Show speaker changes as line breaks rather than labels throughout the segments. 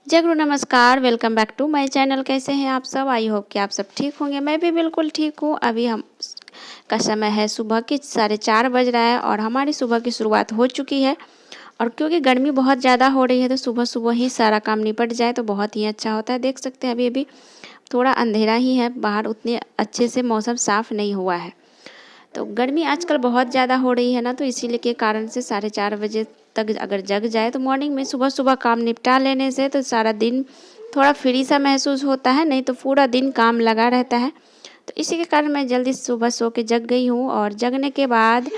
जय गुरु नमस्कार। Welcome back to my channel. कैसे हैं आप सब? आई होप कि आप सब ठीक होंगे। मैं भी बिल्कुल ठीक हूँ। अभी हम का समय है सुबह के 4:30 बज रहा है और हमारी सुबह की शुरुआत हो चुकी है। और क्योंकि गर्मी बहुत ज़्यादा हो रही है तो सुबह सुबह ही सारा काम निपट जाए तो बहुत ही अच्छा होता है। देख सकते हैं अभी अभी थोड़ा अंधेरा ही है, बाहर उतने अच्छे से मौसम साफ़ नहीं हुआ है। तो गर्मी आजकल बहुत ज़्यादा हो रही है ना, तो इसीलिए के कारण से 4:30 बजे तक अगर जग जाए तो मॉर्निंग में सुबह सुबह काम निपटा लेने से तो सारा दिन थोड़ा फ्री सा महसूस होता है, नहीं तो पूरा दिन काम लगा रहता है। तो इसी के कारण मैं जल्दी सुबह सो के जग गई हूँ। और जगने के बाद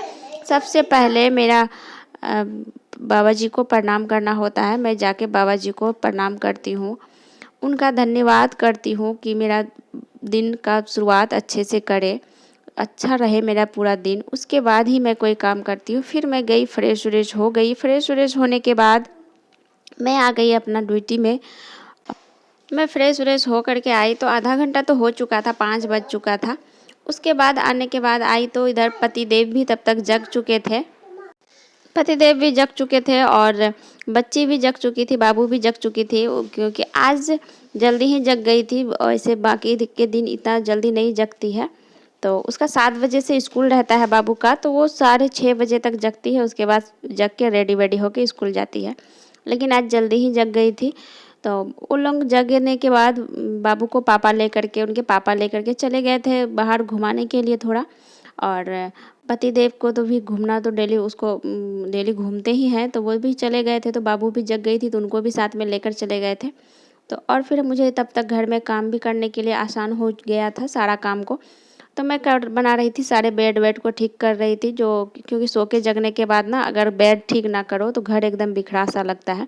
सबसे पहले मेरा बाबा जी को प्रणाम करना होता है। मैं जाके बाबा जी को प्रणाम करती हूँ, उनका धन्यवाद करती हूँ कि मेरा दिन का शुरुआत अच्छे से करे, अच्छा रहे मेरा पूरा दिन। उसके बाद ही मैं कोई काम करती हूँ। फिर मैं गई, फ्रेश व्रेश हो गई। फ्रेश व्रेश होने के बाद मैं आ गई अपना ड्यूटी में। मैं फ्रेश व्रेश हो करके आई तो आधा घंटा तो हो चुका था, 5 बज चुका था। उसके बाद आने के बाद आई तो इधर पतिदेव भी तब तक जग चुके थे। पतिदेव भी जग चुके थे और बच्ची भी जग चुकी थी, बाबू भी जग चुकी थी। क्योंकि आज जल्दी ही जग गई थी, ऐसे बाकी के दिन इतना जल्दी नहीं जगती है। तो उसका 7 बजे से स्कूल रहता है बाबू का, तो वो 6:30 बजे तक जगती है। उसके बाद जग के रेडी वेडी होके स्कूल जाती है। लेकिन आज जल्दी ही जग गई थी। तो उन लोग जगने के बाद बाबू को उनके पापा लेकर के चले गए थे बाहर घुमाने के लिए थोड़ा। और पतिदेव को तो भी घूमना तो डेली घूमते ही हैं, तो वो भी चले गए थे। तो बाबू भी जग गई थी तो उनको भी साथ में लेकर चले गए थे। तो और फिर मुझे तब तक घर में काम भी करने के लिए आसान हो गया था सारा काम को। तो मैं कर बना रही थी, सारे बेड वेड को ठीक कर रही थी। जो क्योंकि सो के जगने के बाद ना अगर बेड ठीक ना करो तो घर एकदम बिखरा सा लगता है।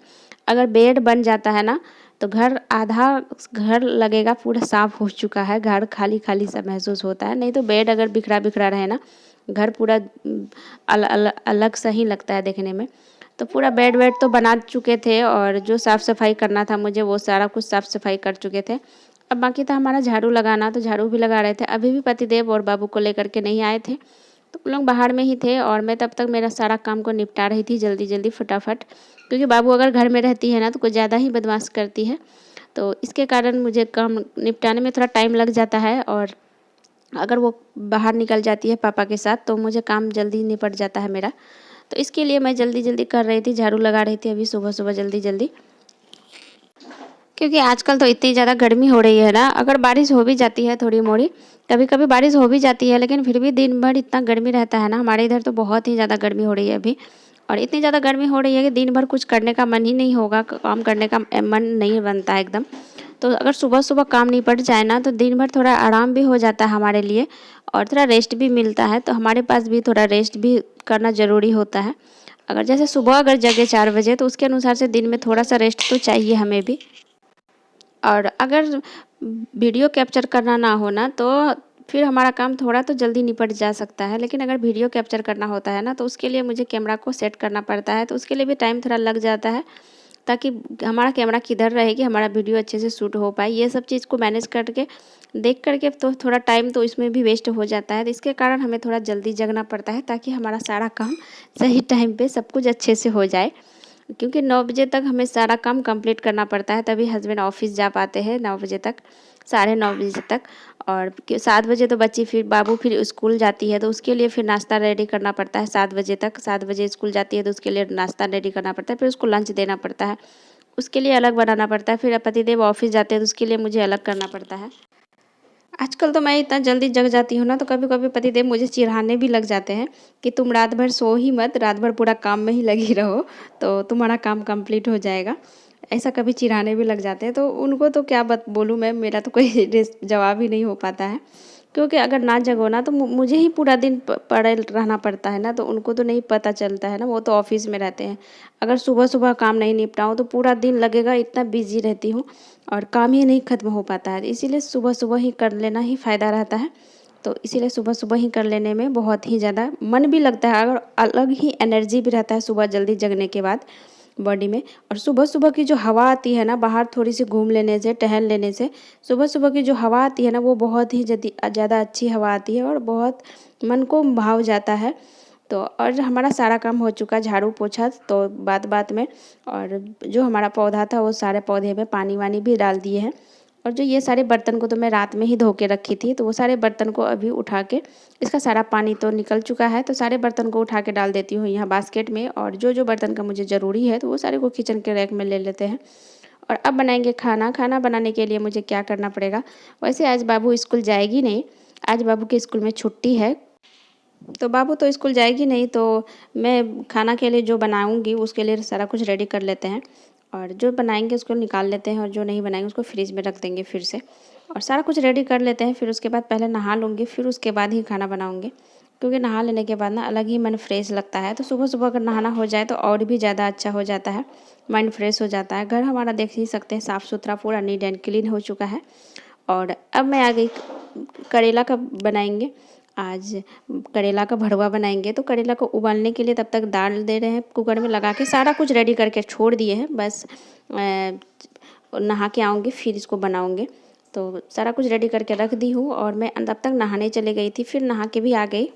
अगर बेड बन जाता है ना तो आधा घर लगेगा पूरा साफ हो चुका है, घर खाली खाली सा महसूस होता है। नहीं तो बेड अगर बिखरा बिखरा रहे ना, घर पूरा अलग सा ही लगता है देखने में। तो पूरा बेड वेड तो बना चुके थे और जो साफ़ सफाई करना था मुझे वो सारा कुछ साफ़ सफाई कर चुके थे। अब बाकी था हमारा झाड़ू लगाना, तो झाड़ू भी लगा रहे थे। अभी भी पतिदेव और बाबू को लेकर के नहीं आए थे, तो उन लोग बाहर में ही थे और मैं तब तक मेरा सारा काम को निपटा रही थी जल्दी जल्दी फटाफट। क्योंकि बाबू अगर घर में रहती है ना तो कुछ ज़्यादा ही बदमाश करती है, तो इसके कारण मुझे काम निपटाने में थोड़ा टाइम लग जाता है। और अगर वो बाहर निकल जाती है पापा के साथ तो मुझे काम जल्दी निपट जाता है मेरा। तो इसके लिए मैं जल्दी जल्दी कर रही थी, झाड़ू लगा रही थी अभी सुबह सुबह जल्दी जल्दी। क्योंकि आजकल तो इतनी ज़्यादा गर्मी हो रही है ना, अगर बारिश हो भी जाती है थोड़ी मोड़ी, कभी कभी बारिश हो भी जाती है, लेकिन फिर भी दिन भर इतना गर्मी रहता है ना। हमारे इधर तो बहुत ही ज़्यादा गर्मी हो रही है अभी। और इतनी ज़्यादा गर्मी हो रही है कि दिन भर कुछ करने का मन ही नहीं होगा, काम करने का मन नहीं बनता है एकदम। तो अगर सुबह सुबह काम निपट जाए ना तो दिन भर थोड़ा आराम भी हो जाता है हमारे लिए और थोड़ा रेस्ट भी मिलता है। तो हमारे पास भी थोड़ा रेस्ट भी करना ज़रूरी होता है। अगर जैसे सुबह अगर जगे 4 बजे तो उसके अनुसार से दिन में थोड़ा सा रेस्ट तो चाहिए हमें भी। और अगर वीडियो कैप्चर करना ना हो ना तो फिर हमारा काम थोड़ा तो जल्दी निपट जा सकता है। लेकिन अगर वीडियो कैप्चर करना होता है ना तो उसके लिए मुझे कैमरा को सेट करना पड़ता है, तो उसके लिए भी टाइम थोड़ा लग जाता है, ताकि हमारा कैमरा किधर रहे कि हमारा वीडियो अच्छे से शूट हो पाए। ये सब चीज़ को मैनेज करके देख करके तो थोड़ा टाइम तो इसमें भी वेस्ट हो जाता है। तो इसके कारण हमें थोड़ा जल्दी जगना पड़ता है ताकि हमारा सारा काम सही टाइम पे सब कुछ अच्छे से हो जाए। क्योंकि 9 बजे तक हमें सारा काम कंप्लीट करना पड़ता है, तभी हस्बैंड ऑफिस जा पाते हैं 9 बजे तक, 9:30 बजे तक। और 7 बजे तो बच्ची फिर बाबू फिर स्कूल जाती है तो उसके लिए फिर नाश्ता रेडी करना पड़ता है 7 बजे तक। 7 बजे स्कूल जाती है तो उसके लिए नाश्ता रेडी करना पड़ता है, फिर उसको लंच देना पड़ता है, उसके लिए अलग बनाना पड़ता है। फिर पतिदेव ऑफिस जाते हैं तो उसके लिए मुझे अलग करना पड़ता है। आजकल तो मैं इतना जल्दी जग जाती हूँ ना तो कभी कभी पतिदेव मुझे चिढ़ाने भी लग जाते हैं कि तुम रात भर सो ही मत, रात भर पूरा काम में ही लगी रहो तो तुम्हारा काम कंप्लीट हो जाएगा। ऐसा कभी चिढ़ाने भी लग जाते हैं, तो उनको तो क्या बोलूँ मैं, मेरा तो कोई जवाब ही नहीं हो पाता है। क्योंकि अगर ना जगो ना तो मुझे ही पूरा दिन पड़े रहना पड़ता है ना, तो उनको तो नहीं पता चलता है ना, वो तो ऑफिस में रहते हैं। अगर सुबह सुबह काम नहीं निपटाऊँ तो पूरा दिन लगेगा, इतना बिजी रहती हूँ और काम ही नहीं ख़त्म हो पाता है। इसीलिए सुबह सुबह ही कर लेना ही फ़ायदा रहता है। तो इसीलिए सुबह सुबह ही कर लेने में बहुत ही ज़्यादा मन भी लगता है, अगर अलग ही एनर्जी भी रहता है सुबह जल्दी जगने के बाद बॉडी में। और सुबह सुबह की जो हवा आती है ना, बाहर थोड़ी सी घूम लेने से, टहल लेने से, सुबह सुबह की जो हवा आती है ना वो बहुत ही ज़्यादा अच्छी हवा आती है और बहुत मन को भाव जाता है। तो और हमारा सारा काम हो चुका, झाड़ू पोछा तो बात में। और जो हमारा पौधा था वो सारे पौधे में पानी वानी भी डाल दिए हैं। और जो ये सारे बर्तन को तो मैं रात में ही धो के रखी थी, तो वो सारे बर्तन को अभी उठा के, इसका सारा पानी तो निकल चुका है, तो सारे बर्तन को उठा के डाल देती हूँ यहाँ बास्केट में। और जो बर्तन का मुझे ज़रूरी है तो वो सारे को किचन के रैक में ले लेते हैं। और अब बनाएंगे खाना। खाना बनाने के लिए मुझे क्या करना पड़ेगा, वैसे आज बाबू स्कूल जाएगी नहीं, आज बाबू के स्कूल में छुट्टी है, तो बाबू तो स्कूल जाएगी नहीं, तो मैं खाना के लिए जो बनाऊंगी उसके लिए सारा कुछ रेडी कर लेते हैं। और जो बनाएंगे उसको निकाल लेते हैं और जो नहीं बनाएंगे उसको फ्रिज में रख देंगे फिर से। और सारा कुछ रेडी कर लेते हैं, फिर उसके बाद पहले नहा लूँगी, फिर उसके बाद ही खाना बनाऊँगी। क्योंकि नहा लेने के बाद ना अलग ही मन फ्रेश लगता है। तो सुबह सुबह अगर नहाना हो जाए तो और भी ज़्यादा अच्छा हो जाता है, माइंड फ्रेश हो जाता है। घर हमारा देख ही सकते हैं, साफ़ सुथरा पूरा नीट एंड क्लीन हो चुका है। और अब मैं आ गई, करेला का बनाएंगे आज, करेला का भरवा बनाएंगे। तो करेला को उबालने के लिए तब तक दाल दे रहे हैं, कुकर में लगा के सारा कुछ रेडी करके छोड़ दिए हैं। बस नहा के आऊँगी फिर इसको बनाऊँगी। तो सारा कुछ रेडी करके रख दी हूँ और मैं तब तक नहाने चली गई थी, फिर नहा के भी आ गई।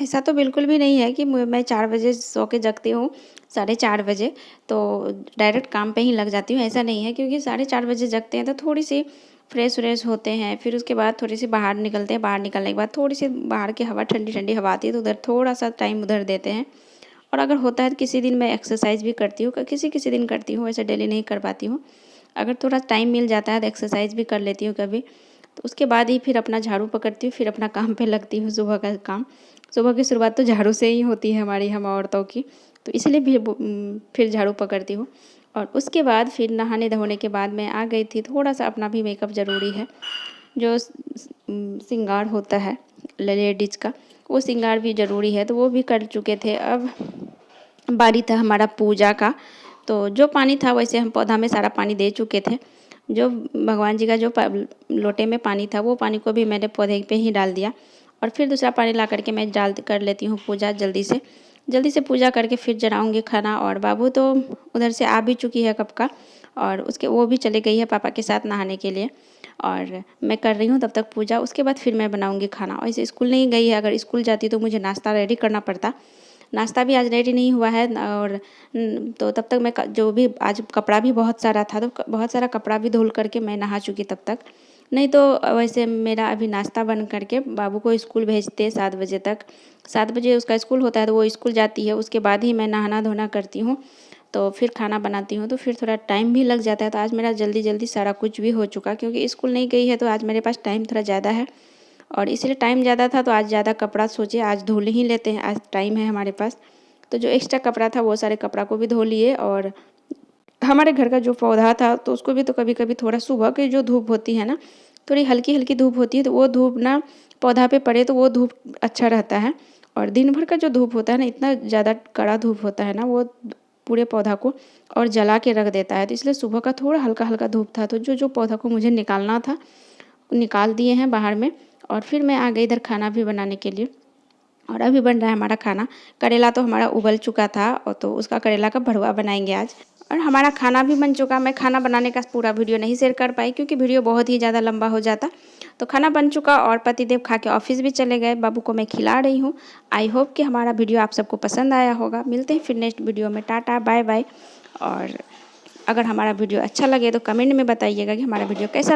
ऐसा तो बिल्कुल भी नहीं है कि मैं 4 बजे सो के जगती हूँ, 4:30 बजे तो डायरेक्ट काम पे ही लग जाती हूँ, ऐसा नहीं है। क्योंकि 4:30 बजे जगते हैं तो थोड़ी सी फ्रेश व्रेश होते हैं, फिर उसके बाद थोड़ी सी बाहर निकलते हैं। बाहर निकलने के बाद थोड़ी सी बाहर की हवा, ठंडी ठंडी हवा आती है, तो उधर थोड़ा सा टाइम उधर देते हैं। और अगर होता है तो किसी दिन मैं एक्सरसाइज भी करती हूँ, किसी किसी दिन करती हूँ, वैसे डेली नहीं कर पाती हूँ। अगर थोड़ा टाइम मिल जाता है तो एक्सरसाइज भी कर लेती हूँ कभी। तो उसके बाद ही फिर अपना झाड़ू पकड़ती हूँ, फिर अपना काम पे लगती हूँ। सुबह का काम, सुबह की शुरुआत तो झाड़ू से ही होती है हमारी, हम औरतों की, तो इसलिए भी फिर झाड़ू पकड़ती हूँ। और उसके बाद फिर नहाने धोने के बाद मैं आ गई थी। थोड़ा सा अपना भी मेकअप ज़रूरी है, जो श्रृंगार होता है लेडीज़ का, वो श्रृंगार भी ज़रूरी है, तो वो भी कर चुके थे। अब बारी था हमारा पूजा का, तो जो पानी था वैसे हम पौधा में सारा पानी दे चुके थे। जो भगवान जी का जो लोटे में पानी था वो पानी को भी मैंने पौधे पे ही डाल दिया। और फिर दूसरा पानी ला करके मैं डाल कर लेती हूँ पूजा जल्दी से पूजा करके फिर जलाऊँगी खाना। और बाबू तो उधर से आ भी चुकी है कब का, और उसके वो भी चले गई है पापा के साथ नहाने के लिए। और मैं कर रही हूँ तब तक पूजा, उसके बाद फिर मैं बनाऊँगी खाना। वैसे स्कूल नहीं गई है, अगर स्कूल जाती तो मुझे नाश्ता रेडी करना पड़ता, नाश्ता भी आज रेडी नहीं हुआ है। और तो तब तक मैं जो भी आज कपड़ा भी बहुत सारा था, तो बहुत सारा कपड़ा भी धुल करके मैं नहा चुकी तब तक। नहीं तो वैसे मेरा अभी नाश्ता बन करके बाबू को स्कूल भेजते 7 बजे तक, 7 बजे उसका स्कूल होता है, तो वो स्कूल जाती है, उसके बाद ही मैं नहाना धोना करती हूँ, तो फिर खाना बनाती हूँ। तो फिर थोड़ा टाइम भी लग जाता है। तो आज मेरा जल्दी सारा कुछ भी हो चुका, क्योंकि स्कूल नहीं गई है तो आज मेरे पास टाइम थोड़ा ज़्यादा है। और इसलिए टाइम ज़्यादा था तो आज ज़्यादा कपड़ा सोचे आज धुल ही लेते हैं, आज टाइम है हमारे पास। तो जो एक्स्ट्रा कपड़ा था वो सारे कपड़ा को भी धो लिए। और हमारे घर का जो पौधा था तो उसको भी तो कभी कभी थोड़ा सुबह की जो धूप होती है ना, थोड़ी हल्की हल्की धूप होती है, तो वो धूप ना पौधा पे पड़े तो वो धूप अच्छा रहता है। और दिन भर का जो धूप होता है ना, इतना ज़्यादा कड़ा धूप होता है ना, वो पूरे पौधा को और जला के रख देता है। तो इसलिए सुबह का थोड़ा हल्का हल्का धूप था, तो जो पौधा को मुझे निकालना था निकाल दिए हैं बाहर में। और फिर मैं आ गई इधर खाना भी बनाने के लिए। और अभी बन रहा है हमारा खाना। करेला तो हमारा उबल चुका था, और तो उसका करेला का भरवा बनाएंगे आज। और हमारा खाना भी बन चुका। मैं खाना बनाने का पूरा वीडियो नहीं शेयर कर पाई, क्योंकि वीडियो बहुत ही ज़्यादा लंबा हो जाता। तो खाना बन चुका और पतिदेव खा के ऑफिस भी चले गए, बाबू को मैं खिला रही हूँ। आई होप कि हमारा वीडियो आप सबको पसंद आया होगा। मिलते हैं फिर नेक्स्ट वीडियो में। Tata bye bye. और अगर हमारा वीडियो अच्छा लगे तो कमेंट में बताइएगा कि हमारा वीडियो कैसा